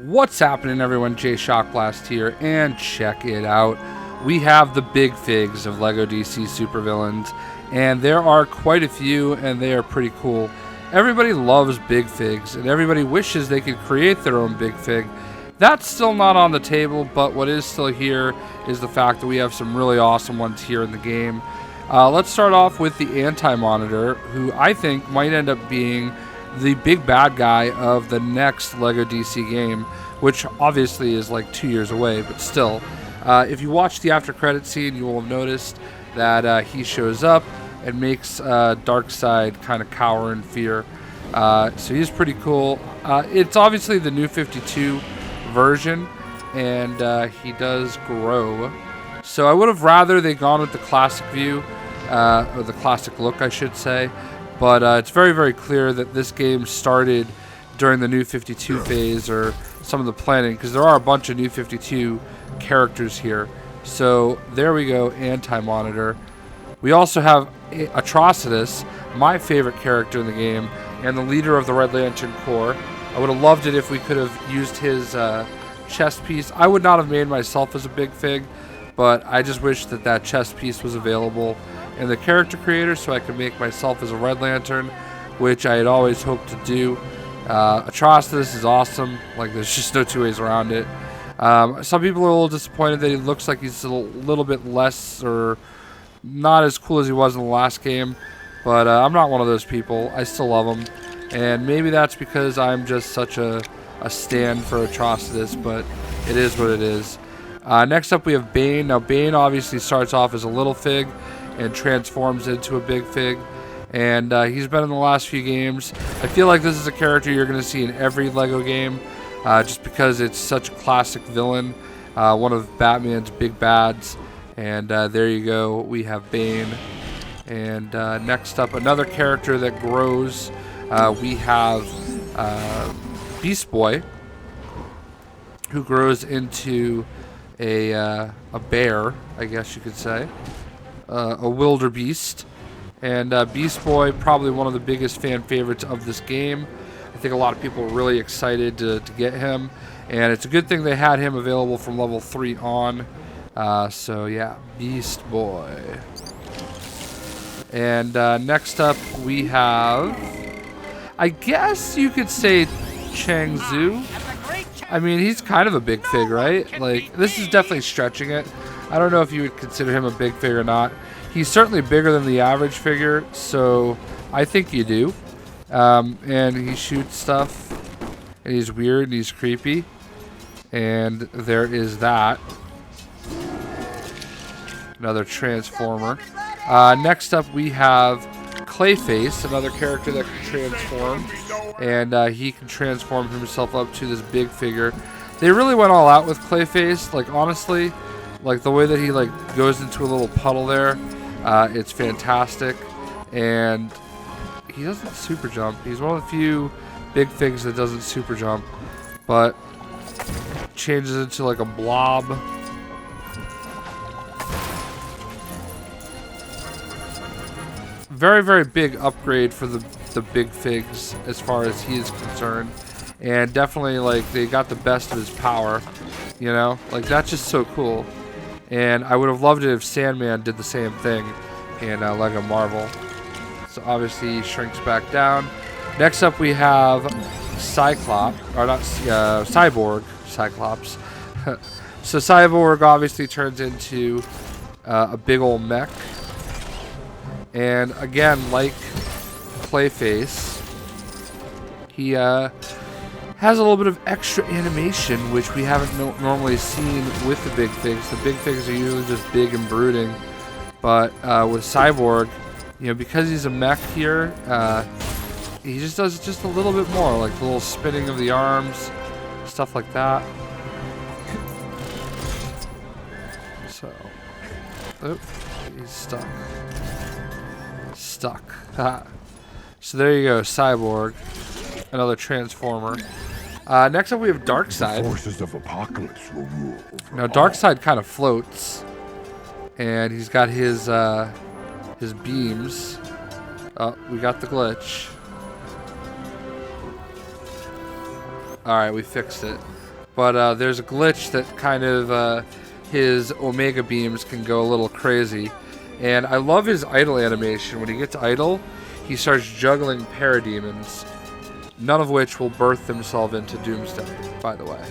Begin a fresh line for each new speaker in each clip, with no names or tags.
What's happening, everyone? Jay Shockblast here, and check it out. We have the big figs of LEGO DC supervillains, and there are quite a few, and they are pretty cool. Everybody loves big figs, and everybody wishes they could create their own big fig. That's still not on the table, but what is still here is the fact that we have some really awesome ones here in the game. Let's start off with the Anti-Monitor, who I think might end up being the big bad guy of the next LEGO DC game, which obviously is like 2 years away, but still. If you watch the after credit scene, you will have noticed that he shows up and makes Darkside kind of cower in fear. So he's pretty cool. It's obviously the new 52 version, and he does grow. So I would have rather they gone with the classic view, or the classic look, I should say. But it's very, very clear that this game started during the New 52 phase, or some of the planning, because there are a bunch of New 52 characters here. So there we go, Anti-Monitor. We also have Atrocitus, my favorite character in the game, and the leader of the Red Lantern Corps. I would have loved it if we could have used his chest piece. I would not have made myself as a big fig, but I just wish that that chest piece was available in the character creator so I could make myself as a Red Lantern, which I had always hoped to do. Atrocitus is awesome. Like, there's just no two ways around it. Some people are a little disappointed that he looks like he's a little bit less, or not as cool as he was in the last game, but I'm not one of those people. I still love him, and maybe that's because I'm just such a stan for Atrocitus, but it is what it is. Next up we have Bane. Now Bane obviously starts off as a little fig and transforms into a big fig, and he's been in the last few games. I feel like this is a character you're going to see in every LEGO game, just because it's such a classic villain, one of Batman's big bads. And there you go, we have Bane. And next up, another character that grows, we have Beast Boy, who grows into a bear, I guess you could say. A wildebeest. And Beast Boy, probably one of the biggest fan favorites of this game. I think a lot of people are really excited to get him, and it's a good thing they had him available from level 3 on. So yeah, Beast Boy. And next up we have, I guess you could say, Changzu. I mean, he's kind of a big fig, right? Like, this is definitely stretching it. I don't know if you would consider him a big fig or not. He's certainly bigger than the average figure, so I think you do. And he shoots stuff, and he's weird, and he's creepy. And there is that. Another Transformer. Next up we have Clayface, another character that can transform. And he can transform himself up to this big figure. They really went all out with Clayface. Like, honestly, like the way that he like goes into a little puddle there, it's fantastic. And he doesn't super jump. He's one of the few big figs that doesn't super jump, but changes into like a blob. Very, very big upgrade for the big figs as far as he is concerned, and definitely like they got the best of his power, you know, like that's just so cool. And I would have loved it if Sandman did the same thing in LEGO Marvel. So obviously he shrinks back down. Next up we have Cyclops, or not Cyborg, Cyclops. So Cyborg obviously turns into a big old mech. And again, like Clayface, he has a little bit of extra animation, which we haven't normally seen with the big figs. The big figs are usually just big and brooding. But with Cyborg, you know, because he's a mech here, he just does just a little bit more, like the little spinning of the arms, stuff like that. So, oh, he's stuck. So there you go, Cyborg, another Transformer. Next up we have Darkside.
The forces of Apocalypse will rule.
Now Darkside kind of floats, and he's got his beams. Oh, we got the glitch. Alright, we fixed it. But there's a glitch that kind of his Omega beams can go a little crazy. And I love his idle animation. When he gets idle, he starts juggling parademons, none of which will birth themselves into Doomsday, by the way.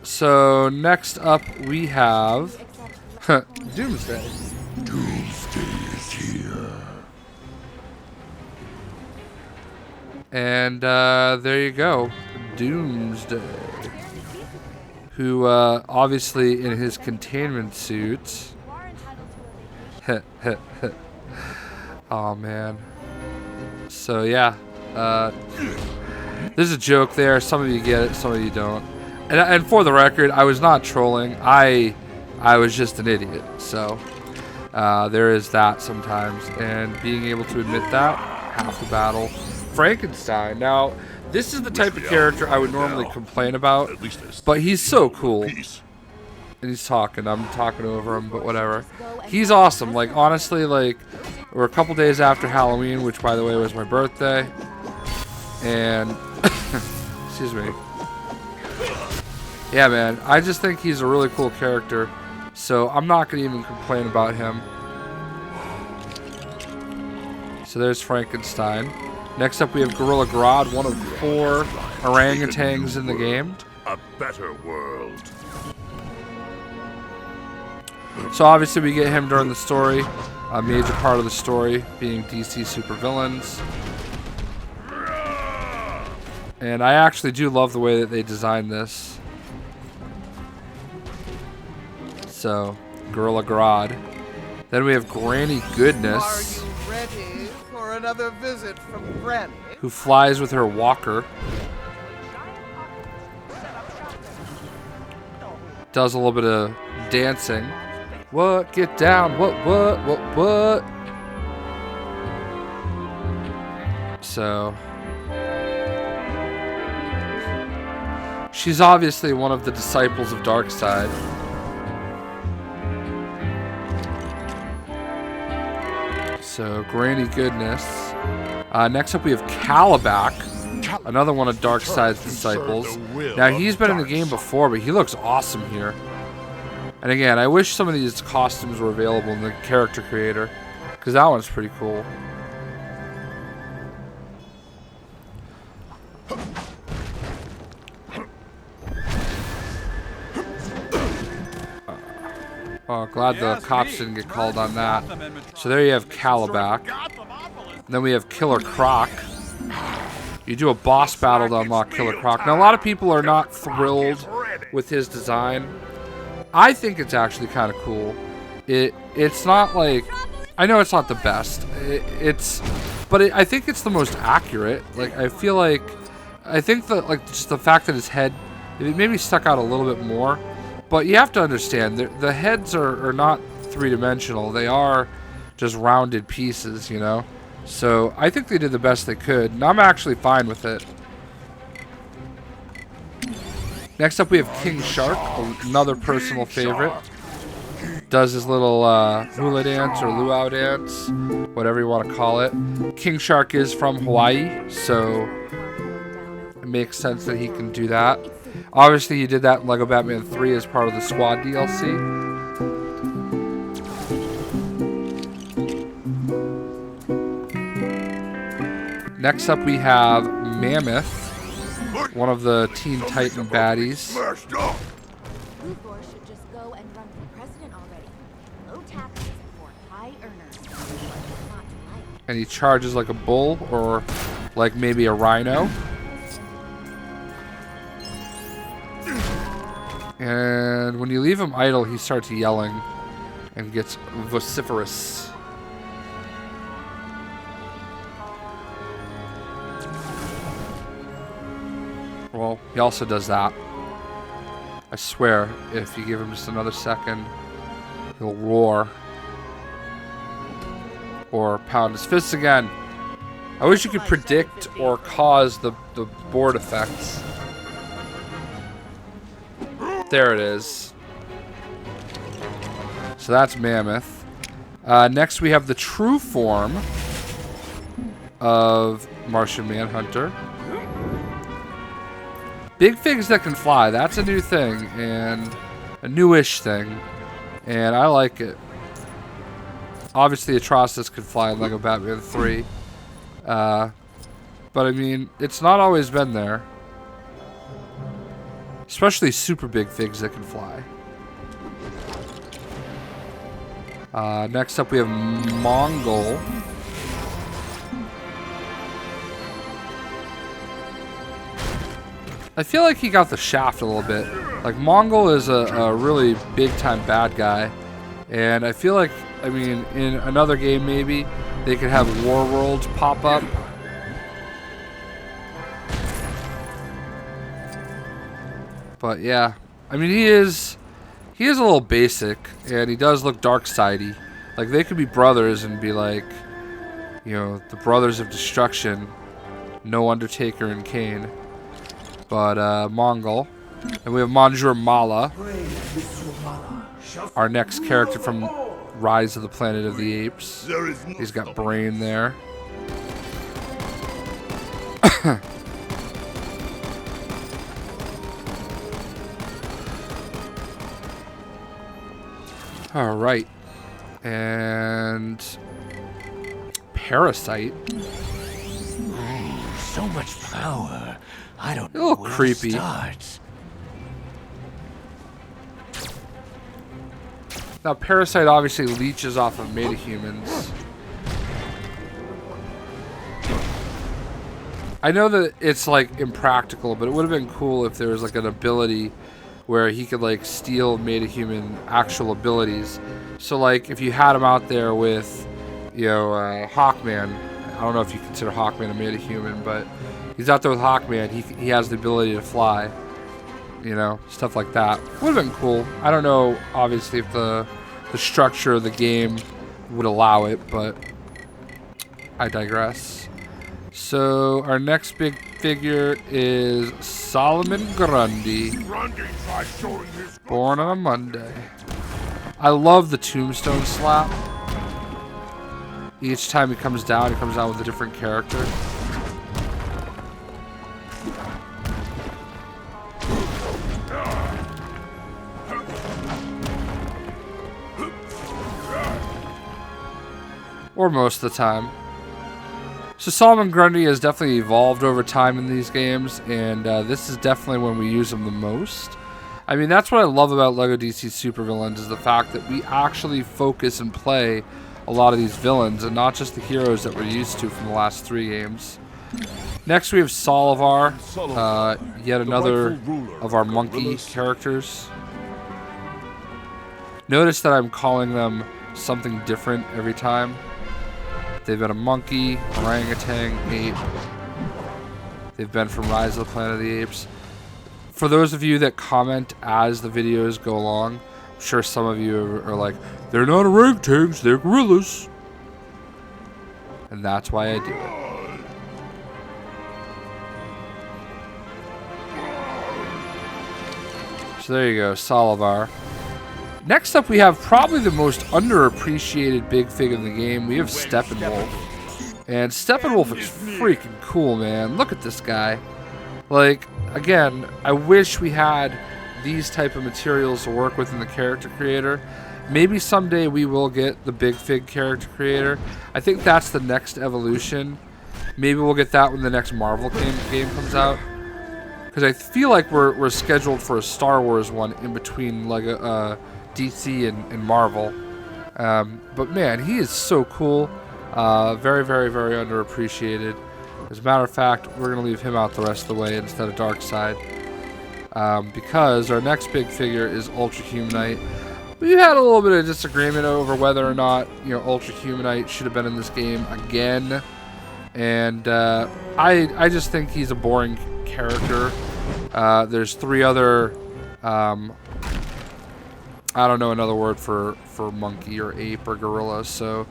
So next up we have Doomsday.
Doomsday is here.
And there you go, Doomsday. Who obviously in his containment suit. Oh man. So yeah, there's a joke there. Some of you get it, some of you don't. And for the record, I was not trolling. I was just an idiot. So there is that sometimes, and being able to admit that, half the battle. Frankenstein. Now, this is the type of character I would normally complain about, but he's so cool. And he's talking. I'm talking over him, but whatever. He's awesome. Like, honestly, like, we're a couple days after Halloween, which, by the way, was my birthday. And, excuse me. Yeah, man. I just think he's a really cool character. So, I'm not going to even complain about him. So, there's Frankenstein. Next up, we have Gorilla Grodd, one of 4 orangutans in the game.
A better world.
So obviously we get him during the story, a major part of the story being DC supervillains. And I actually do love the way that they designed this. So, Gorilla Grodd. Then we have Granny Goodness.
Are you ready for another visit from Granny?
Who flies with her walker. Does a little bit of dancing. What? Get down. What? So, she's obviously one of the disciples of Darkside. So, Granny Goodness. Next up we have Kalibak, another one of Darkside's disciples. Now, he's been in the game before, but he looks awesome here. And again, I wish some of these costumes were available in the character creator, because that one's pretty cool. Oh, glad the cops didn't get called on that. So there you have Kalibak. And then we have Killer Croc. You do a boss battle to unlock Killer Croc. Now, a lot of people are not thrilled with his design. I think it's actually kind of cool. It's not like, I know it's not the best. I think it's the most accurate. Like, I feel like, I think that, like, just the fact that his head, it maybe stuck out a little bit more. But you have to understand, the heads are not three-dimensional. They are just rounded pieces, you know? So I think they did the best they could, and I'm actually fine with it. Next up, we have King Shark, another personal favorite. Does his little hula dance or luau dance, whatever you want to call it. King Shark is from Hawaii, so it makes sense that he can do that. Obviously, he did that in LEGO Batman 3 as part of the Squad DLC. Next up, we have Mammoth, one of the Teen Titan baddies. And he charges like a bull or like maybe a rhino. And when you leave him idle, he starts yelling and gets vociferous. Well, he also does that. I swear, if you give him just another second, he'll roar. Or pound his fists again. I wish you could predict or cause the board effects. There it is. So that's Mammoth. Next we have the true form of Martian Manhunter. Big figs that can fly. That's a new thing, and a newish thing, and I like it. Obviously, Atrocitus can fly in Lego Batman 3. But I mean, it's not always been there. Especially super big figs that can fly. Next up we have Mangal. I feel like he got the shaft a little bit. Like, Mangal is a really big time bad guy. And I feel like, I mean, in another game maybe, they could have War Worlds pop up. But yeah, I mean, he is a little basic, and he does look Darksidey. Like, they could be brothers and be like, you know, the Brothers of Destruction, no Undertaker and Kane. But Mangal, and we have Monsieur Mala, our next character from Rise of the Planet of the Apes. He's got Brain there. All right, and Parasite.
So much power. I don't
A
know
little
where
creepy.
to start.
Now, Parasite obviously leeches off of metahumans. I know that it's like impractical, but it would have been cool if there was like an ability where he could like steal metahuman actual abilities. So like if you had him out there with, you know, Hawkman. I don't know if you consider Hawkman a metahuman, but he's out there with Hawkman. He has the ability to fly. You know, stuff like that. Would have been cool. I don't know, obviously, if the structure of the game would allow it, but I digress. So our next big figure is Solomon Grundy, born on a Monday. I love the tombstone slap. Each time he comes down with a different character. Or most of the time. So Solomon Grundy has definitely evolved over time in these games, and this is definitely when we use him the most. I mean, that's what I love about LEGO DC Supervillains, is the fact that we actually focus and play a lot of these villains, and not just the heroes that we're used to from the last 3 games. Next we have Sala Var, yet another of our monkey characters. Notice that I'm calling them something different every time. They've been a monkey, orangutan, ape. They've been from Rise of the Planet of the Apes. For those of you that comment as the videos go along, I'm sure some of you are like, they're not orangutans, they're gorillas. And that's why I do it. So there you go, Sala Var. Next up, we have probably the most underappreciated big fig in the game. We have Steppenwolf. And Steppenwolf is freaking cool, man. Look at this guy. Like, again, I wish we had these type of materials to work with in the character creator. Maybe someday we will get the big fig character creator. I think that's the next evolution. Maybe we'll get that when the next Marvel game comes out. Because I feel like we're scheduled for a Star Wars one in between Lego, DC and Marvel. But man, he is so cool. Very, very, very underappreciated. As a matter of fact, we're going to leave him out the rest of the way instead of Darkside. Because our next big figure is Ultra-Humanite. We've had a little bit of disagreement over whether or not, you know, Ultra-Humanite should have been in this game again. And I just think he's a boring character. There's 3 other... I don't know another word for monkey or ape or gorilla. So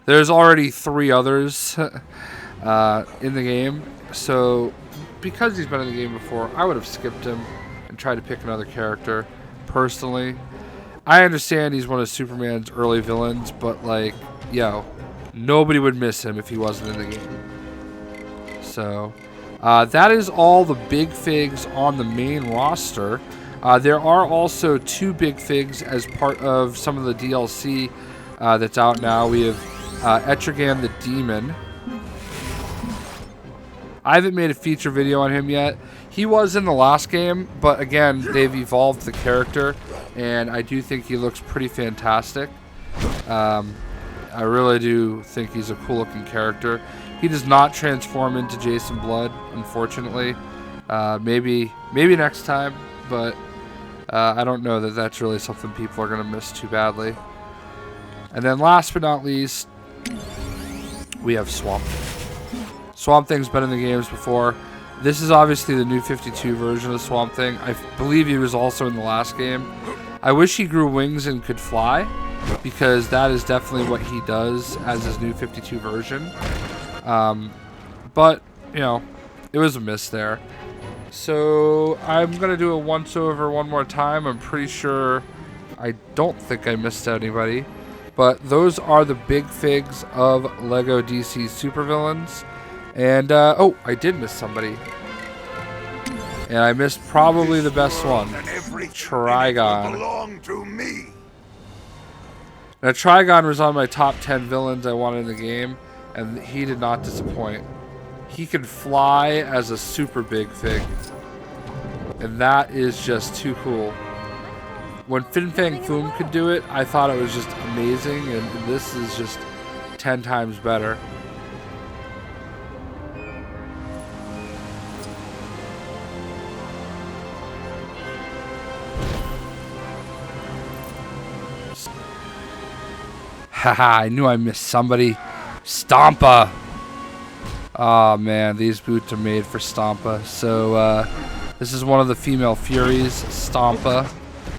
there's already 3 others in the game. So because he's been in the game before, I would have skipped him and tried to pick another character. Personally, I understand he's one of Superman's early villains, but like, yo, nobody would miss him if he wasn't in the game. So That is all the big figs on the main roster. There are also 2 big figs as part of some of the DLC that's out now. We have Ettrick the Demon. I haven't made a feature video on him yet. He was in the last game, but again, they've evolved the character, and I do think he looks pretty fantastic. I really do think he's a cool-looking character. He does not transform into Jason Blood, unfortunately. Maybe next time, but I don't know that that's really something people are going to miss too badly. And then last but not least, we have Swamp Thing. Swamp Thing's been in the games before. This is obviously the new 52 version of Swamp Thing. I believe he was also in the last game. I wish he grew wings and could fly, because that is definitely what he does as his new 52 version. But, you know, it was a miss there. So I'm going to do a once-over one more time. I'm pretty sure, I don't think I missed anybody. But those are the big figs of LEGO DC Supervillains. And, oh, I did miss somebody. And I missed probably the best one, Trigon. Now, Trigon was on my top 10 villains I wanted in the game, and he did not disappoint. He can fly as a super big fig, and that is just too cool. When Fin Fang Foom could do it, I thought it was just amazing, and this is just 10 times better. Haha, I knew I missed somebody. Stompa! Oh man, these boots are made for Stompa. So, this is one of the female Furies, Stompa.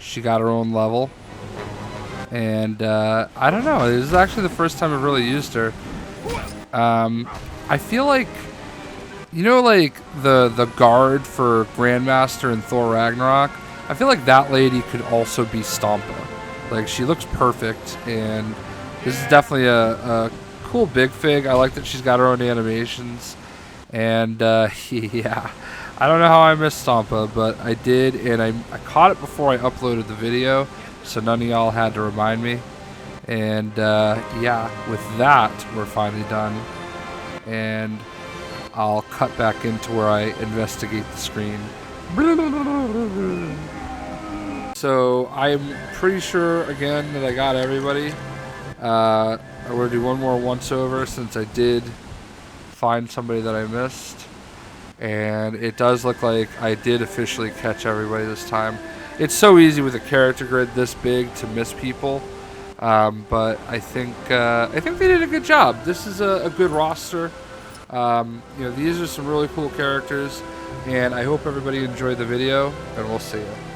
She got her own level. And, I don't know, this is actually the first time I've really used her. I feel like, you know, like, the guard for Grandmaster and Thor Ragnarok? I feel like that lady could also be Stompa. Like, she looks perfect, and this is definitely a cool big fig. I like that she's got her own animations. And, yeah. I don't know how I missed Stompa, but I did, and I caught it before I uploaded the video, so none of y'all had to remind me. And, yeah, with that, we're finally done. And I'll cut back into where I investigate the screen. So, I'm pretty sure, again, that I got everybody. I'm going to do one more once-over since I did find somebody that I missed. And it does look like I did officially catch everybody this time. It's so easy with a character grid this big to miss people. But I think they did a good job. This is a good roster. You know, these are some really cool characters. And I hope everybody enjoyed the video, and we'll see you.